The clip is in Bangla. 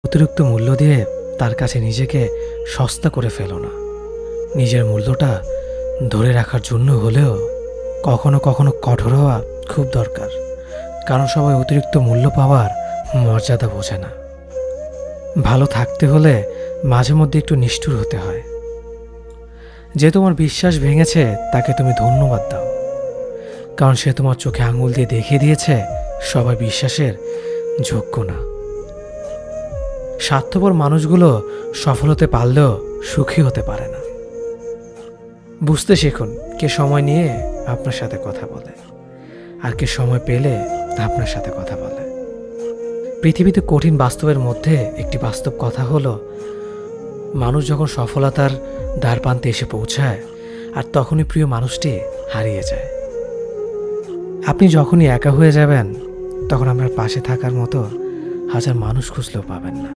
অতিরিক্ত মূল্য দিয়ে তার কাছে নিজেকে সস্তা করে ফেলো না। নিজের মূল্যটা ধরে রাখার জন্য হলেও কখনো কখনো কঠোর হওয়া খুব দরকার, কারণ সবাই অতিরিক্ত মূল্য পাওয়ার মর্যাদা বোঝে না। ভালো থাকতে হলে মাঝে মধ্যে একটু নিষ্ঠুর হতে হয়। যে তোমার বিশ্বাস ভেঙেছে তাকে তুমি ধন্যবাদ দাও, কারণ সে তোমার চোখে আঙুল দিয়ে দেখিয়ে দিয়েছে সবাই বিশ্বাসের যোগ্য না। স্বার্থপর মানুষগুলো সফল হতে পারলেও সুখী হতে পারে না। বুঝতে শিখুন কে সময় নিয়ে আপনার সাথে কথা বলে আর কে সময় পেলে আপনার সাথে কথা বলে। পৃথিবীতে কঠিন বাস্তবের মধ্যে একটি বাস্তব কথা হলো, মানুষ যখন সফলতার দ্বারপ্রান্তে এসে পৌঁছায় আর তখনই প্রিয় মানুষটি হারিয়ে যায়। আপনি যখনই একা হয়ে যাবেন তখন আপনার পাশে থাকার মতো হাজার মানুষ খুঁজলেও পাবেন না।